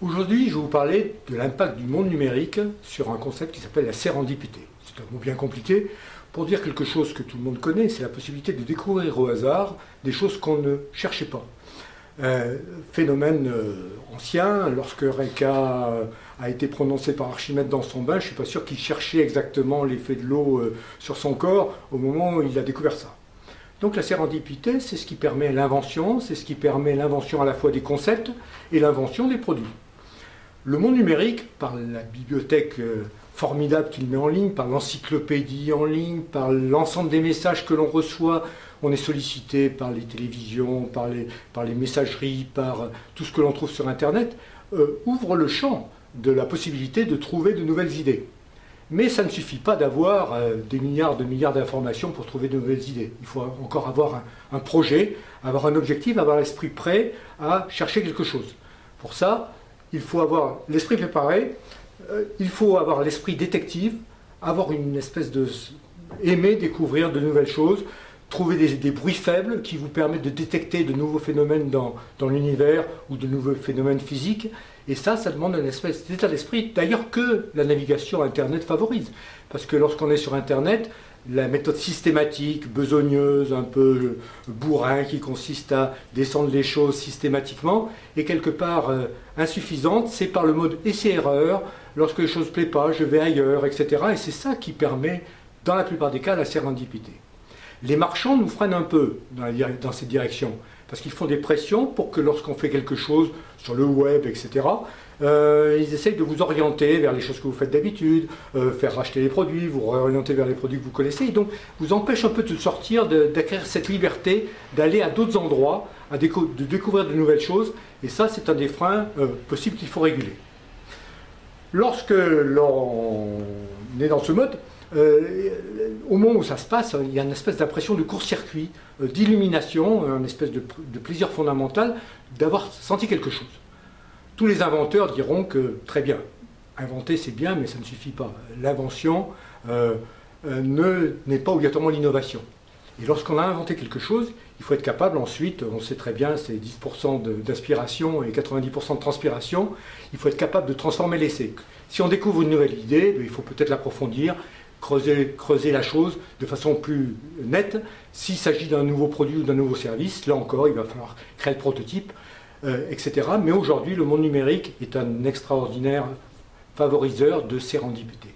Aujourd'hui, je vais vous parler de l'impact du monde numérique sur un concept qui s'appelle la sérendipité. C'est un mot bien compliqué pour dire quelque chose que tout le monde connaît, c'est la possibilité de découvrir au hasard des choses qu'on ne cherchait pas. Phénomène ancien, lorsque Eureka a été prononcé par Archimède dans son bain, je ne suis pas sûr qu'il cherchait exactement l'effet de l'eau sur son corps au moment où il a découvert ça. Donc la sérendipité, c'est ce qui permet l'invention, c'est ce qui permet l'invention à la fois des concepts et l'invention des produits. Le monde numérique, par la bibliothèque formidable qu'il met en ligne, par l'encyclopédie en ligne, par l'ensemble des messages que l'on reçoit, on est sollicité par les télévisions, par les messageries, par tout ce que l'on trouve sur Internet, ouvre le champ de la possibilité de trouver de nouvelles idées. Mais ça ne suffit pas d'avoir des milliards d'informations pour trouver de nouvelles idées. Il faut encore avoir un projet, avoir un objectif, avoir l'esprit prêt à chercher quelque chose. Pour ça, il faut avoir l'esprit préparé, il faut avoir l'esprit détective, avoir une espèce de... aimer découvrir de nouvelles choses, trouver des bruits faibles qui vous permettent de détecter de nouveaux phénomènes dans l'univers ou de nouveaux phénomènes physiques. Et ça demande une espèce d'état d'esprit, d'ailleurs que la navigation Internet favorise. Parce que lorsqu'on est sur Internet, la méthode systématique, besogneuse, un peu bourrin, qui consiste à descendre les choses systématiquement, est quelque part insuffisante. C'est par le mode essai-erreur, lorsque les choses ne plaisent pas, je vais ailleurs, etc. Et c'est ça qui permet, dans la plupart des cas, la sérendipité. Les marchands nous freinent un peu dans cette direction, parce qu'ils font des pressions pour que lorsqu'on fait quelque chose sur le web, etc., ils essayent de vous orienter vers les choses que vous faites d'habitude, faire racheter les produits, vous réorienter vers les produits que vous connaissez, et donc vous empêchent un peu de sortir, d'acquérir cette liberté, d'aller à d'autres endroits, de découvrir de nouvelles choses, et ça c'est un des freins possibles qu'il faut réguler. Lorsque l'on est dans ce mode, au moment où ça se passe, il y a une espèce d'impression de court-circuit, d'illumination, une espèce de plaisir fondamental d'avoir senti quelque chose. Tous les inventeurs diront que, très bien, inventer c'est bien, mais ça ne suffit pas. L'invention n'est pas obligatoirement l'innovation. Et lorsqu'on a inventé quelque chose, il faut être capable ensuite, on sait très bien, c'est 10% d'inspiration et 90% de transpiration, il faut être capable de transformer l'essai. Si on découvre une nouvelle idée, il faut peut-être l'approfondir, creuser la chose de façon plus nette. S'il s'agit d'un nouveau produit ou d'un nouveau service, là encore, il va falloir créer le prototype, etc. Mais aujourd'hui, le monde numérique est un extraordinaire favoriseur de sérendipité.